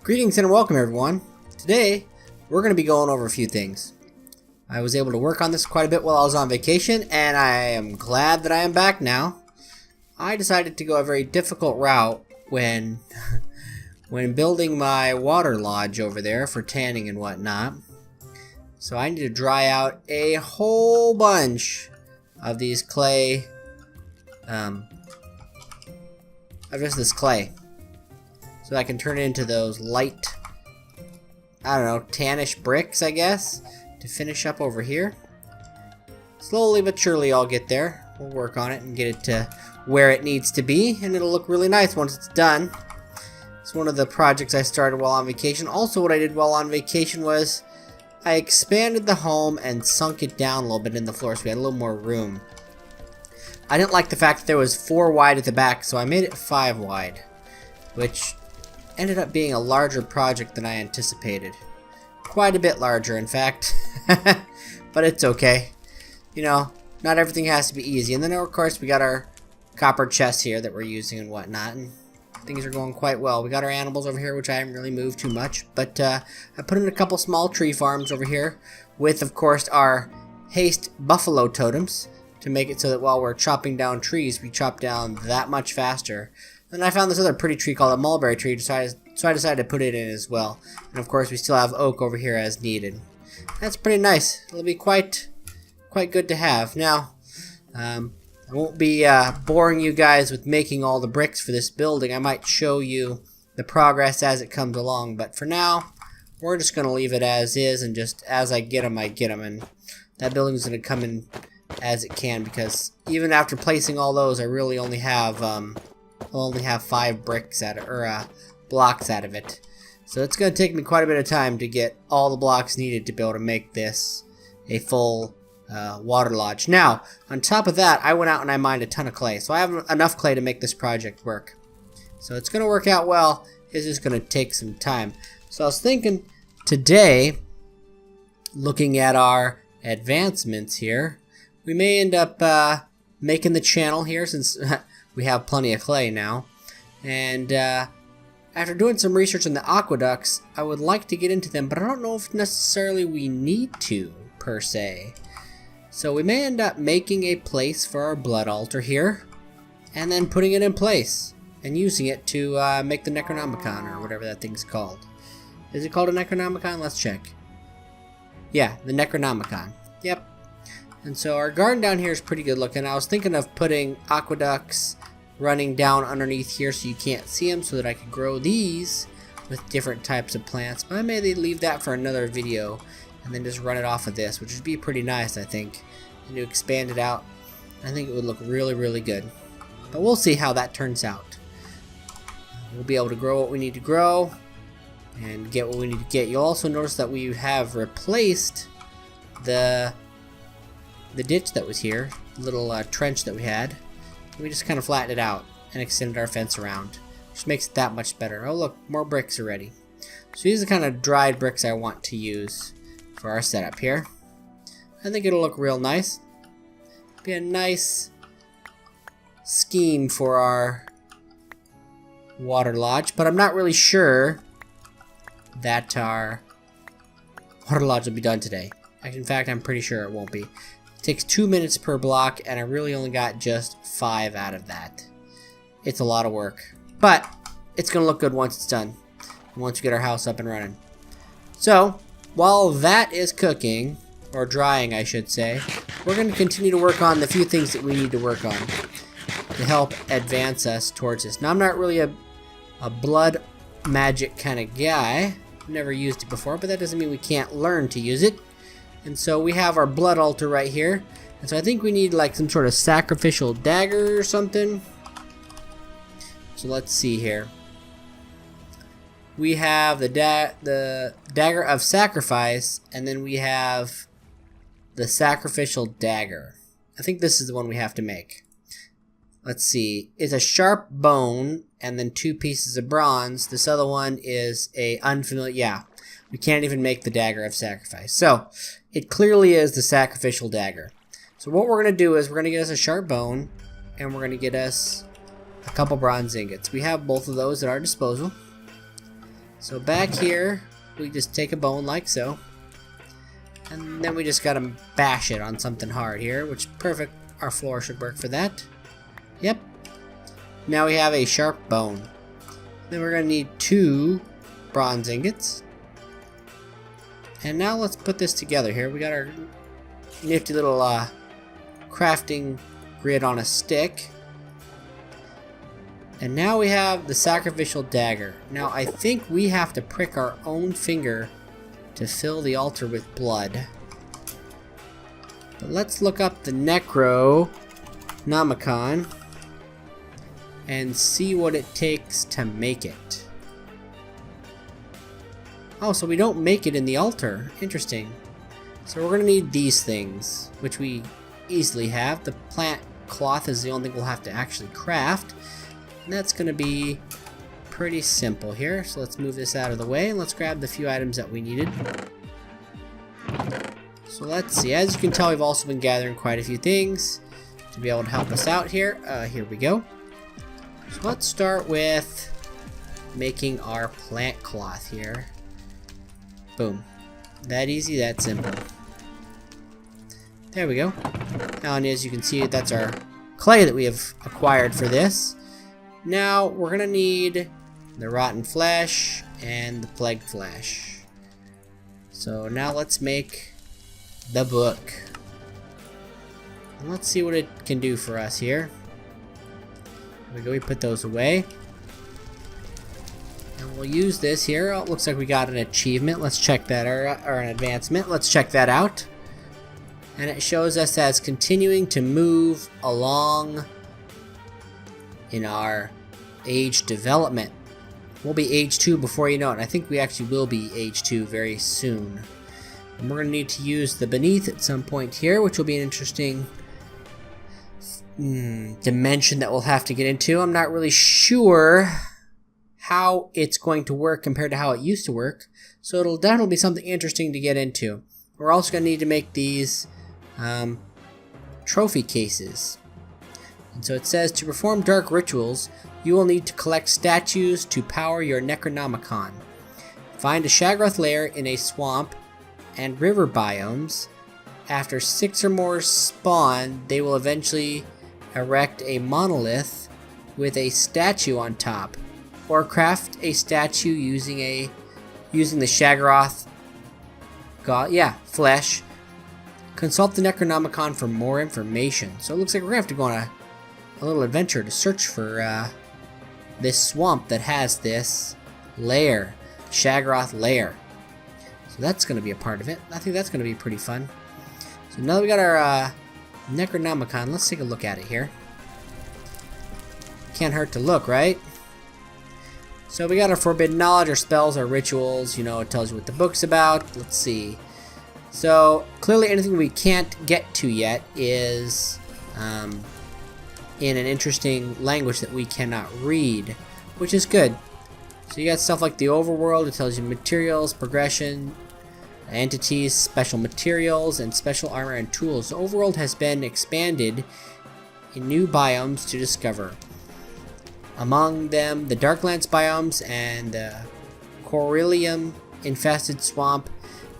Greetings and welcome everyone. Today we're going to be going over a few things. I was able to work on this quite a bit while I was on vacation, and I am glad that I am back now. I decided to go a very difficult route when building my water lodge over there for tanning and whatnot. So I need to dry out a whole bunch of these clay, of just this clay, so I can turn it into those light, I don't know, tannish bricks, I guess, to finish up over here. Slowly but surely I'll get there. We'll work on it and get it to where it needs to be, and it'll look really nice once it's done. It's one of the projects I started while on vacation. Also, what I did while on vacation was I expanded the home and sunk it down a little bit in the floor so we had a little more room. I didn't like the fact that there was 4 wide at the back, so I made it 5 wide, which ended up being a larger project than I anticipated. Quite a bit larger, in fact. But it's okay. You know, not everything has to be easy. And then, of course, we got our copper chests here that we're using and whatnot, and things are going quite well. We got our animals over here, which I haven't really moved too much, but I put in a couple small tree farms over here with, of course, our haste buffalo totems to make it so that while we're chopping down trees, we chop down that much faster. And I found this other pretty tree called a mulberry tree, so I decided to put it in as well. And of course, we still have oak over here as needed. That's pretty nice. It'll be quite good to have. Now, I won't be boring you guys with making all the bricks for this building. I might show you the progress as it comes along, but for now, we're just going to leave it as is, and just as I get them, I get them. And that building's going to come in as it can, because even after placing all those, I really only have 5 bricks out of, or blocks out of it. So it's going to take me quite a bit of time to get all the blocks needed to be able to make this a full water lodge. Now, on top of that, I went out and I mined a ton of clay. So I have enough clay to make this project work. So it's going to work out well. It's just going to take some time. So I was thinking today, looking at our advancements here, we may end up making the channel here, since we have plenty of clay now. And after doing some research on the aqueducts, I would like to get into them, but I don't know if necessarily we need to, per se. So we may end up making a place for our blood altar here, and then putting it in place, and using it to make the Necronomicon, or whatever that thing's called. Is it called a Necronomicon? Let's check. Yeah, the Necronomicon. Yep. And so our garden down here is pretty good looking. I was thinking of putting aqueducts running down underneath here so you can't see them, so that I could grow these with different types of plants. But I may leave that for another video and then just run it off of this, which would be pretty nice, I think. And to expand it out, I think it would look really, really good. But we'll see how that turns out. We'll be able to grow what we need to grow and get what we need to get. You'll also notice that we have replaced the ditch that was here, the little trench that we had. We just kind of flattened it out and extended our fence around, which makes it that much better. Oh look, more bricks already. So these are the kind of dried bricks I want to use for our setup here. I think it'll look real nice. Be a nice scheme for our water lodge, but I'm not really sure that our water lodge will be done today. In fact, I'm pretty sure it won't be. It takes 2 minutes per block, and I really only got just 5 out of that. It's a lot of work, but it's going to look good once it's done, once we get our house up and running. So, while that is cooking, or drying I should say, we're going to continue to work on the few things that we need to work on to help advance us towards this. Now, I'm not really a blood magic kind of guy. I've never used it before, but that doesn't mean we can't learn to use it. And so we have our blood altar right here. And so I think we need like some sort of sacrificial dagger or something. So let's see here. We have the dagger of sacrifice, and then we have the sacrificial dagger. I think this is the one we have to make. Let's see. It's a sharp bone and then 2 pieces of bronze. This other one is a unfamiliar. Yeah, we can't even make the dagger of sacrifice. So it clearly is the sacrificial dagger. So what we're going to do is we're going to get us a sharp bone, and we're going to get us a couple bronze ingots. We have both of those at our disposal. So back here, we just take a bone like so. And then we just gotta bash it on something hard here, which perfect. Our floor should work for that. Yep. Now we have a sharp bone. Then we're gonna need 2 bronze ingots. And now let's put this together here. We got our nifty little crafting grid on a stick. And now we have the sacrificial dagger. Now I think we have to prick our own finger to fill the altar with blood. But let's look up the Necronomicon and see what it takes to make it. Oh, so we don't make it in the altar. Interesting. So we're going to need these things, which we easily have. The plant cloth is the only thing we'll have to actually craft. And that's going to be pretty simple here. So let's move this out of the way and let's grab the few items that we needed. So let's see. As you can tell, we've also been gathering quite a few things to be able to help us out here. Here we go. So let's start with making our plant cloth here. Boom. That easy, that simple. There we go. Now, and as you can see, that's our clay that we have acquired for this. Now, we're going to need the rotten flesh and the plague flesh. So now let's make the book. And let's see what it can do for us here. There we go, we put those away. And we'll use this here. Oh, it looks like we got an achievement. Let's check that, or an advancement. Let's check that out. And it shows us as continuing to move along in our age development. We'll be age 2 before you know it. And I think we actually will be age 2 very soon. And we're going to need to use the beneath at some point here, which will be an interesting dimension that we'll have to get into. I'm not really sure how it's going to work compared to how it used to work, so it'll definitely be something interesting to get into. We're also going to need to make these trophy cases. And so it says, to perform dark rituals, you will need to collect statues to power your Necronomicon. Find a Shaggoth lair in a swamp and river biomes. After 6 or more spawn, they will eventually erect a monolith with a statue on top, or craft a statue using the Shaggoth flesh. Consult the Necronomicon for more information. So it looks like we're gonna have to go on a little adventure to search for this swamp that has this lair, Shaggoth lair. So that's gonna be a part of it. I think that's gonna be pretty fun. So now that we got our Necronomicon, let's take a look at it here. Can't hurt to look, right? So we got our forbidden knowledge, our spells, our rituals. You know, it tells you what the book's about. Let's see. So clearly anything we can't get to yet is in an interesting language that we cannot read, which is good. So you got stuff like the overworld. It tells you materials, progression, entities, special materials, and special armor and tools. The overworld has been expanded in new biomes to discover. Among them, the Darklands biomes and the Coryllium-infested swamp.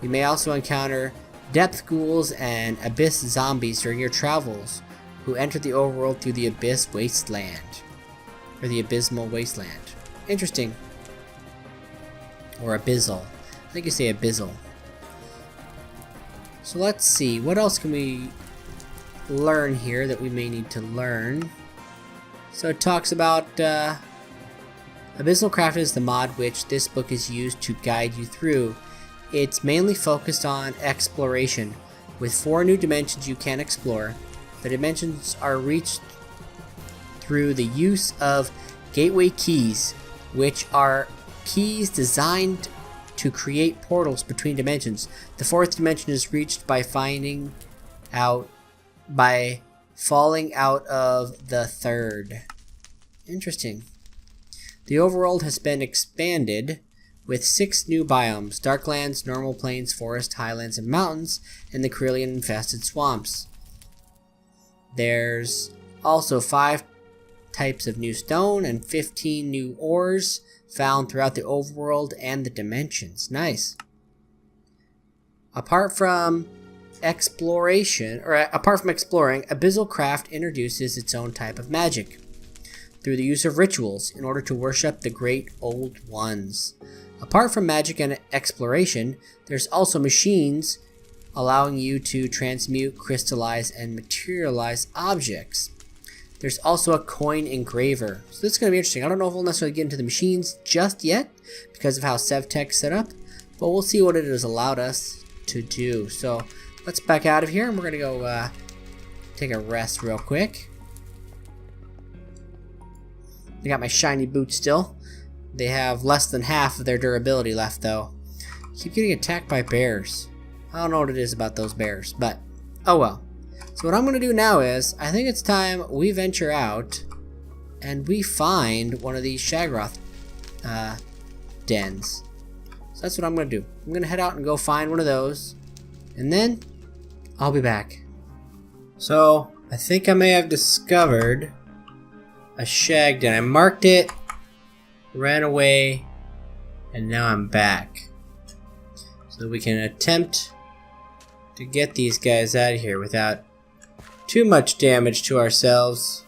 You may also encounter depth ghouls and abyss zombies during your travels, who enter the overworld through the abyss wasteland, or the abysmal wasteland. Interesting. Or abyssal. I think you say abyssal. So let's see, what else can we learn here that we may need to learn? So it talks about Abyssal Craft is the mod which this book is used to guide you through. It's mainly focused on exploration, with 4 new dimensions you can explore. The dimensions are reached through the use of gateway keys, which are keys designed to create portals between dimensions. The 4th dimension is reached by falling out of the 3rd. Interesting. The overworld has been expanded with 6 new biomes: Darklands, Normal Plains, Forest, Highlands, and Mountains, and the Coryllium-infested swamps. There's also 5 types of new stone and 15 new ores, found throughout the overworld and the dimensions. Nice. Apart from exploring, Abyssal Craft introduces its own type of magic through the use of rituals in order to worship the great old ones. Apart from magic and exploration, there's also machines allowing you to transmute, crystallize, and materialize objects. There's also a coin engraver. So this is going to be interesting. I don't know if we'll necessarily get into the machines just yet because of how SevTech's set up, but we'll see what it has allowed us to do. So let's back out of here, and we're going to go take a rest real quick. I got my shiny boots still. They have less than half of their durability left, though. Keep getting attacked by bears. I don't know what it is about those bears, but oh well. So what I'm going to do now is, I think it's time we venture out and we find one of these Shaggoth dens. So that's what I'm going to do. I'm going to head out and go find one of those, and then I'll be back. So I think I may have discovered a shag den. I marked it, ran away, and now I'm back. So we can attempt to get these guys out of here without too much damage to ourselves.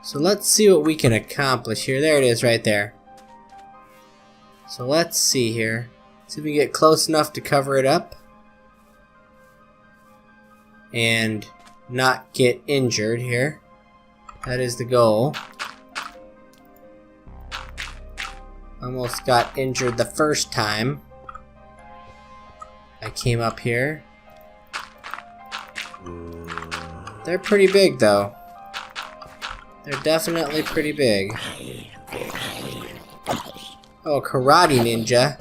So let's see what we can accomplish here. There it is right there. So let's see here. See if we can get close enough to cover it up and not get injured here. That is the goal. Almost got injured the first time I came up here. They're pretty big though. They're definitely pretty big. Oh, karate ninja.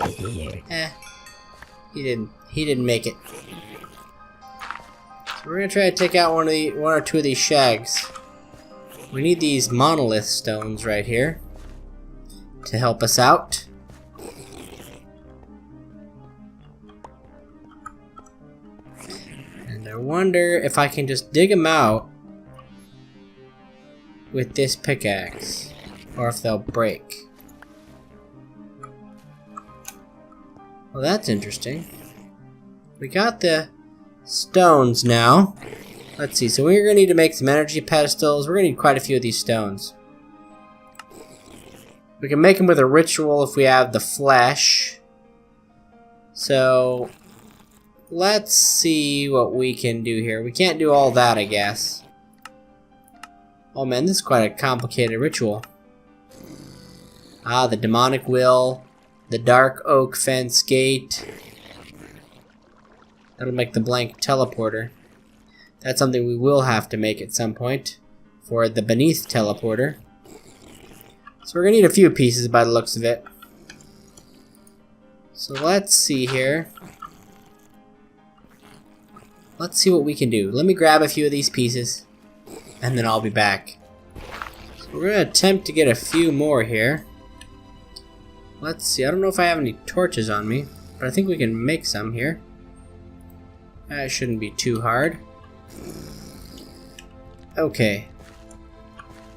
He didn't make it. So we're gonna try to take out one or two of these shags. We need these monolith stones right here to help us out. And I wonder if I can just dig them out with this pickaxe, or if they'll break. Well, that's interesting. We got the stones now. Let's see, so we're going to need to make some energy pedestals. We're going to need quite a few of these stones. We can make them with a ritual if we have the flesh. So let's see what we can do here. We can't do all that, I guess. Oh man, this is quite a complicated ritual. Ah, the demonic will, the dark oak fence gate. That'll make the blank teleporter. That's something we will have to make at some point for the beneath teleporter. So we're gonna need a few pieces by the looks of it. So let's see here. Let's see what we can do. Let me grab a few of these pieces, and then I'll be back. So we're gonna attempt to get a few more here. Let's see, I don't know if I have any torches on me, but I think we can make some here. That shouldn't be too hard. Okay.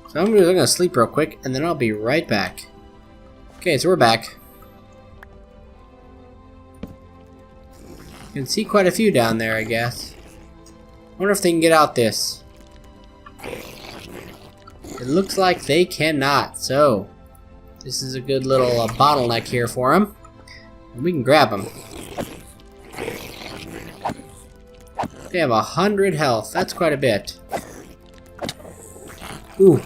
So I'm gonna sleep real quick, and then I'll be right back. Okay, so we're back. You can see quite a few down there, I guess. Wonder if they can get out this. It looks like they cannot, so this is a good little bottleneck here for them. And we can grab them. They have 100 health. That's quite a bit. Ooh.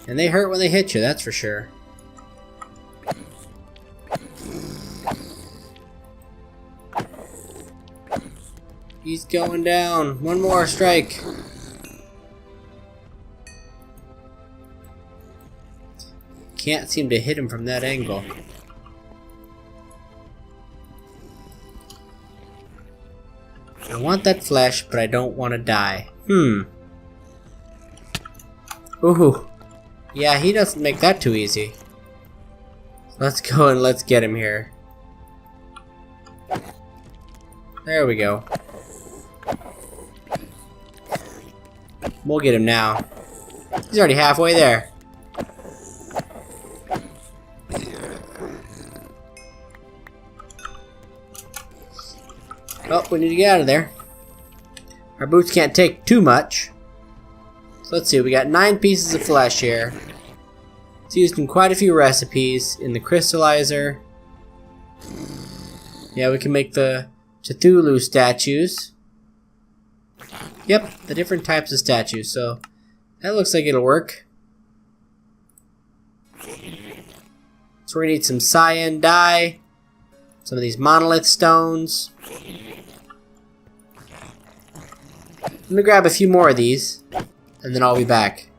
And they hurt when they hit you, that's for sure. He's going down. One more strike. Can't seem to hit him from that angle. I want that flesh, but I don't want to die. Ooh. Yeah, he doesn't make that too easy. Let's go and let's get him here. There we go. We'll get him now. He's already halfway there. Oh, we need to get out of there. Our boots can't take too much. So let's see, we got 9 pieces of flesh here. It's used in quite a few recipes. In the crystallizer. Yeah, we can make the Cthulhu statues. Yep, the different types of statues. So that looks like it'll work. So we're gonna need some cyan dye. Some of these monolith stones. Let me grab a few more of these, and then I'll be back.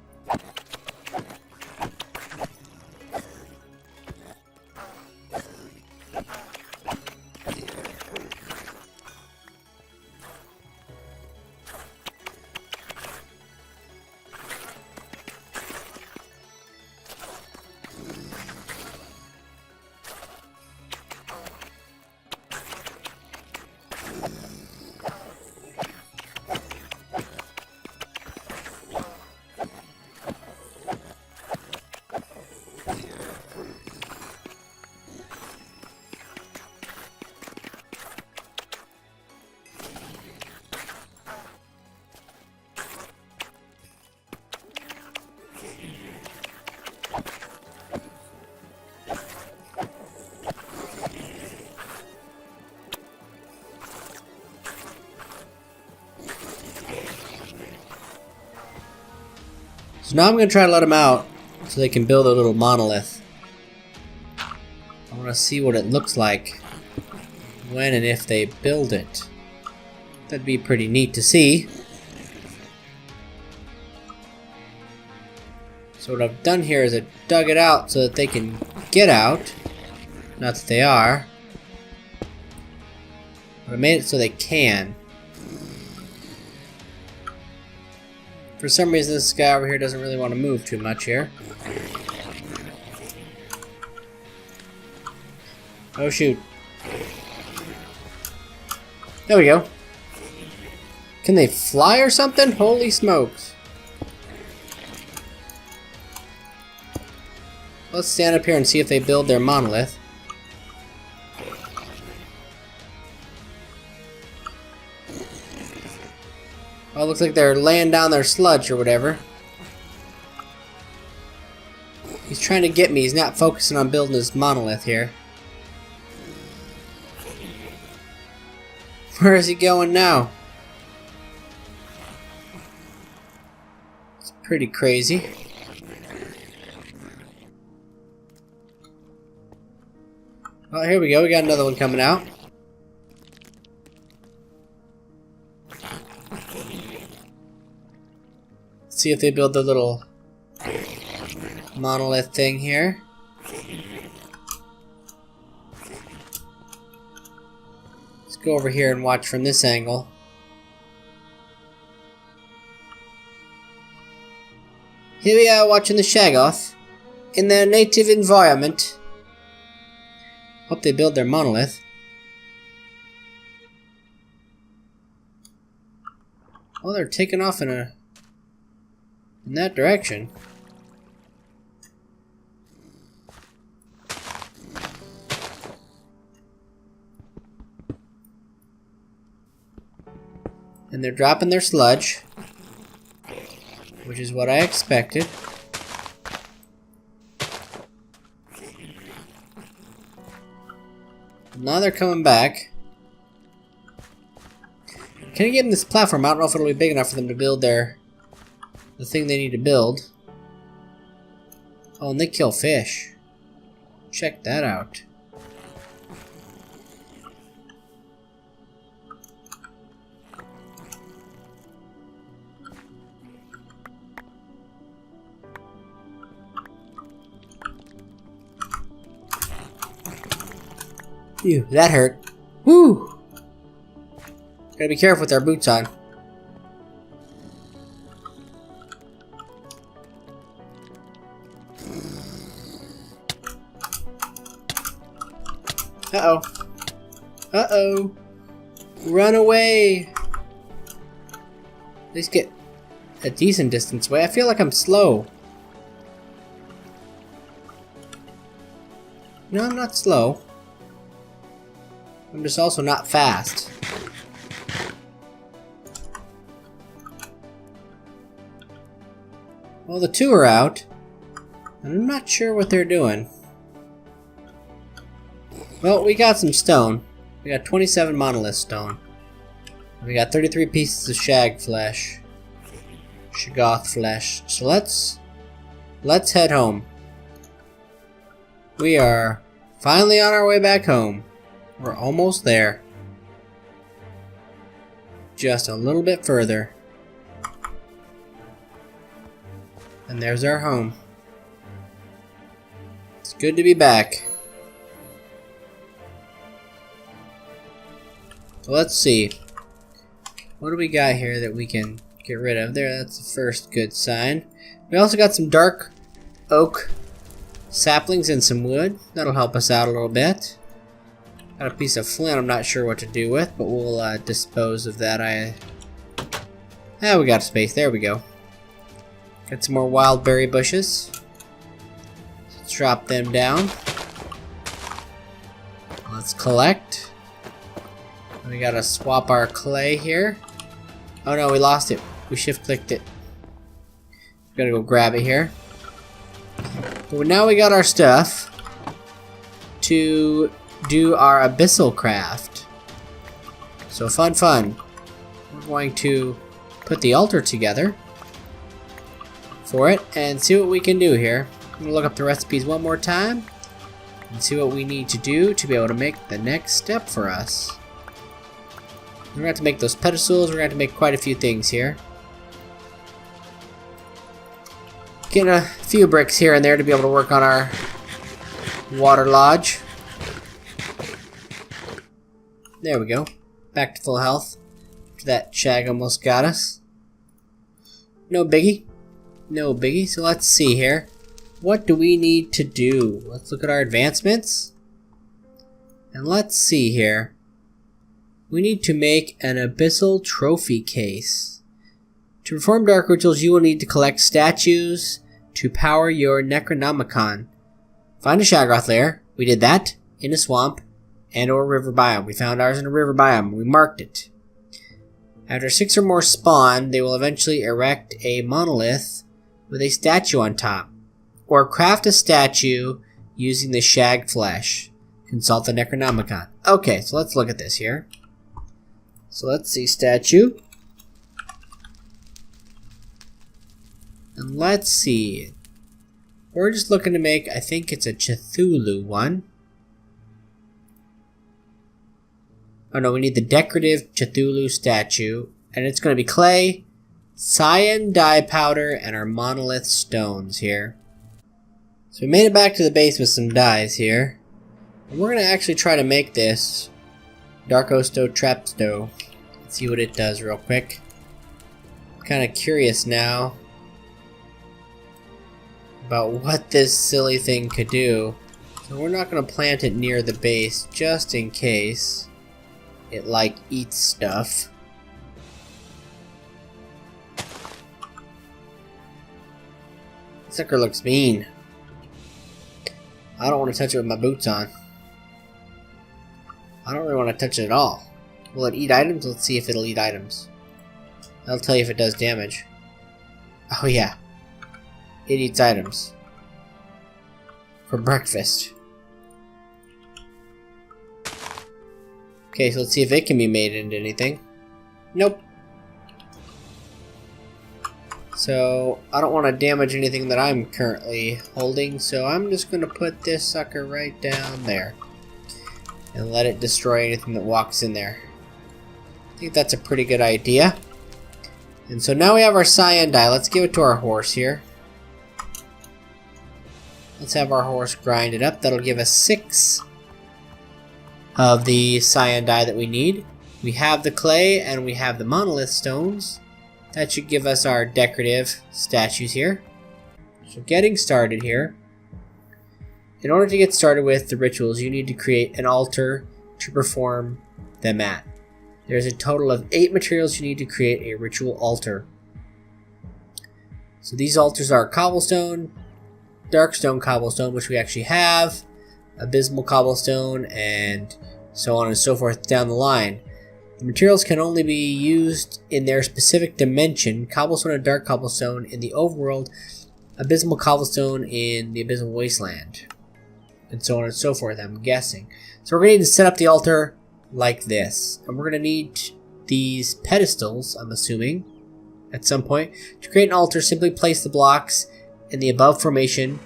So now I'm going to try to let them out so they can build a little monolith. I want to see what it looks like when and if they build it. That'd be pretty neat to see. So what I've done here is I dug it out so that they can get out. Not that they are. But I made it so they can. For some reason this guy over here doesn't really want to move too much here. Oh shoot. There we go. Can they fly or something? Holy smokes. Let's stand up here and see if they build their monolith. Oh, looks like they're laying down their sludge or whatever. He's trying to get me. He's not focusing on building his monolith here. Where is he going now? It's pretty crazy. Oh, here we go. We got another one coming out. See if they build the little monolith thing here. Let's go over here and watch from this angle. Here we are watching the Shaggoth in their native environment. Hope they build their monolith. Oh, they're taking off in that direction. And they're dropping their sludge, which is what I expected. Now they're coming back. Can I give them this platform? I don't know if it'll be big enough for them to build the thing they need to build. Oh, and they kill fish. Check that out. Phew, that hurt. Woo! Gotta be careful with our boots on. Uh-oh. Uh-oh. Run away! At least get a decent distance away. I feel like I'm slow. No, I'm not slow. I'm just also not fast. Well, the two are out. And I'm not sure what they're doing. Well, we got some stone. We got 27 monolith stone. We got 33 pieces of Shaggoth flesh. So let's head home. We are finally on our way back home. We're almost there. Just a little bit further. And there's our home. It's good to be back. So let's see. What do we got here that we can get rid of? There, that's the first good sign. We also got some dark oak saplings and some wood. That'll help us out a little bit. Got a piece of flint I'm not sure what to do with, but we'll dispose of that. We got space. There we go. Got some more wild berry bushes. Let's drop them down. Let's collect. We gotta swap our clay here. Oh no, we lost it. We shift clicked it. Gotta go grab it here. But now we got our stuff to do our abyssal craft. So fun. We're going to put the altar together for it and see what we can do here. I'm gonna look up the recipes one more time and see what we need to do to be able to make the next step for us. We're gonna have to make those pedestals. We're gonna have to make quite a few things here. Getting a few bricks here and there to be able to work on our water lodge. There we go. Back to full health. After that shag almost got us. No biggie. No biggie. So let's see here. What do we need to do? Let's look at our advancements. And let's see here. We need to make an abyssal trophy case. To perform dark rituals, you will need to collect statues to power your Necronomicon. Find a Shaggoth lair. We did that in a swamp and or river biome. We found ours in a river biome. We marked it. After 6 or more spawn, they will eventually erect a monolith with a statue on top. Or craft a statue using the shag flesh. Consult the Necronomicon. Okay, so let's look at this here. So let's see statue. And let's see. We're just looking to make, I think it's a Cthulhu one. Oh no, we need the decorative Cthulhu statue. And it's going to be clay, cyan dye powder, and our monolith stones here. So we made it back to the base with some dyes here. And we're going to actually try to make this Darkosto Trapsto. Let's see what it does real quick. I'm kind of curious now about what this silly thing could do. So we're not going to plant it near the base just in case it like eats stuff. This sucker looks mean. I don't want to touch it with my boots on. I don't really want to touch it at all. Will it eat items? Let's see if it'll eat items. That'll tell you if it does damage. Oh yeah. It eats items. For breakfast. Okay, so let's see if it can be made into anything. Nope. So, I don't want to damage anything that I'm currently holding, so I'm just going to put this sucker right down there. And let it destroy anything that walks in there. I think that's a pretty good idea. And so now we have our cyan dye. Let's give it to our horse here. Let's have our horse grind it up. That'll give us 6 of the cyan dye that we need. We have the clay and we have the monolith stones. That should give us our decorative statues here. So getting started here. In order to get started with the rituals, you need to create an altar to perform them at. There's a total of 8 materials you need to create a ritual altar. So these altars are cobblestone, darkstone cobblestone, which we actually have, abysmal cobblestone, and so on and so forth down the line. The materials can only be used in their specific dimension. Cobblestone and dark cobblestone in the overworld, abysmal cobblestone in the abysmal wasteland, and so on and so forth, I'm guessing. So we're going to need to set up the altar like this. And we're going to need these pedestals, I'm assuming, at some point. To create an altar, simply place the blocks in the above formation.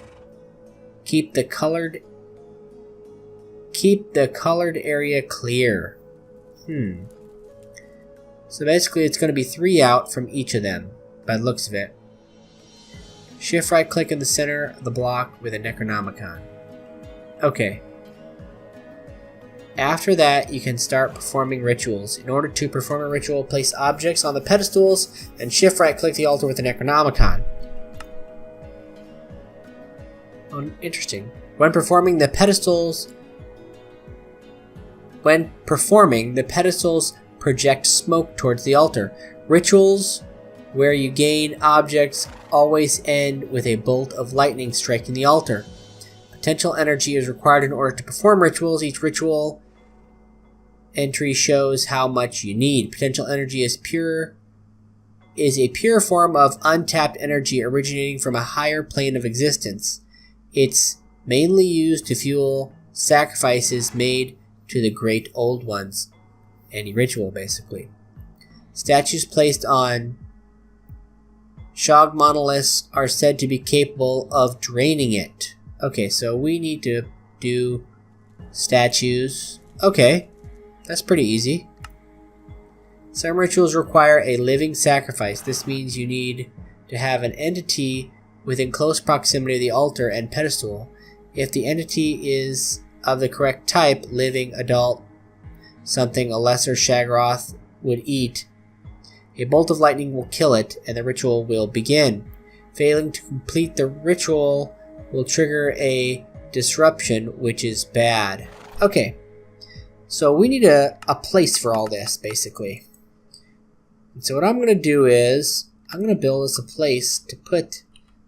Keep the colored area clear. So basically it's going to be 3 out from each of them, by the looks of it. Shift right click in the center of the block with a Necronomicon. Okay. After that, you can start performing rituals. In order to perform a ritual, place objects on the pedestals and shift right click the altar with the Necronomicon. Oh, interesting. When performing, the pedestals project smoke towards the altar. Rituals where you gain objects always end with a bolt of lightning striking the altar. Potential energy is required in order to perform rituals. Each ritual entry shows how much you need. Potential energy is a pure form of untapped energy originating from a higher plane of existence. It's mainly used to fuel sacrifices made to the great old ones. Any ritual, basically. Statues placed on Shoggoth monoliths are said to be capable of draining it. Okay, so we need to do statues. Okay, that's pretty easy. Some rituals require a living sacrifice. This means you need to have an entity within close proximity of the altar and pedestal. If the entity is of the correct type, living, adult, something a lesser Shaggoth would eat, a bolt of lightning will kill it and the ritual will begin. Failing to complete the ritual will trigger a disruption, which is bad. Okay, so we need a place for all this, basically. And so what I'm going to do is, I'm going to build us a place to put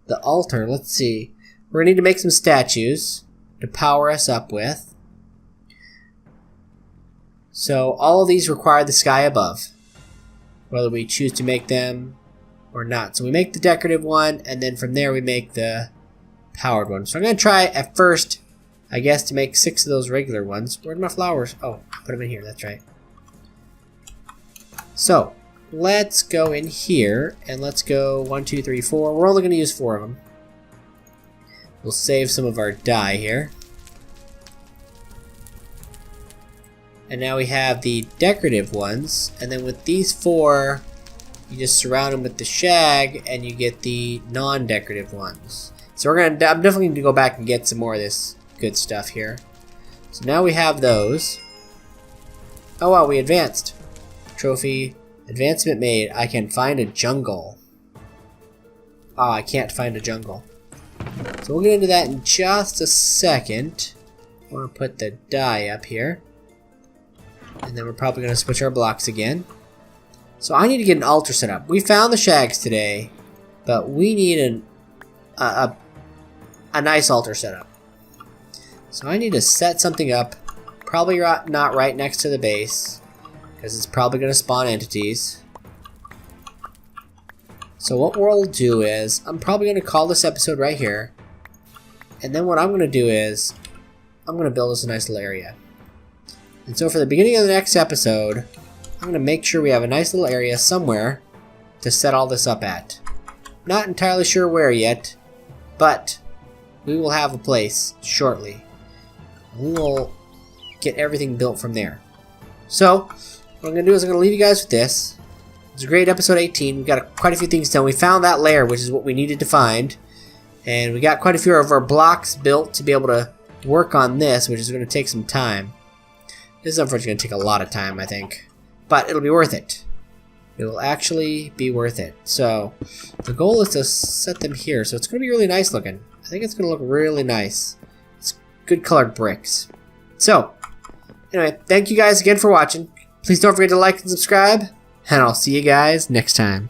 the altar. Let's see. We're going to need to make some statues to power us up with. So all of these require the sky above, whether we choose to make them or not. So we make the decorative one, and then from there we make the powered one. So I'm going to try at first, I guess, to make 6 of those regular ones. Where'd my flowers? Oh, put them in here, that's right. So let's go in here, and let's go 1, 2, 3, 4. We're only going to use 4 of them. We'll save some of our dye here. And now we have the decorative ones, and then with these 4, you just surround them with the shag, and you get the non-decorative ones. So I'm definitely going to go back and get some more of this good stuff here. So now we have those. Oh wow, we advanced. Trophy, advancement made. I can find a jungle. Ah, I can't find a jungle. So we'll get into that in just a second. I want to put the dye up here. And then we're probably going to switch our blocks again. So I need to get an altar set up. We found the shags today, but we need a nice altar set up. So I need to set something up, probably not right next to the base, because it's probably going to spawn entities. So what we'll do is, I'm probably going to call this episode right here, and then what I'm going to do is, I'm going to build us a nice little area. And so for the beginning of the next episode, I'm going to make sure we have a nice little area somewhere to set all this up at. Not entirely sure where yet, but we will have a place shortly. We will get everything built from there. So, what I'm going to do is I'm going to leave you guys with this. It's a great episode 18. We got quite a few things done. We found that lair, which is what we needed to find. And we got quite a few of our blocks built to be able to work on this, which is going to take some time. This is unfortunately going to take a lot of time, I think. But it'll be worth it. It will actually be worth it. So, the goal is to set them here. So it's going to be really nice looking. I think it's going to look really nice. It's good colored bricks. So, anyway, thank you guys again for watching. Please don't forget to like and subscribe. And I'll see you guys next time.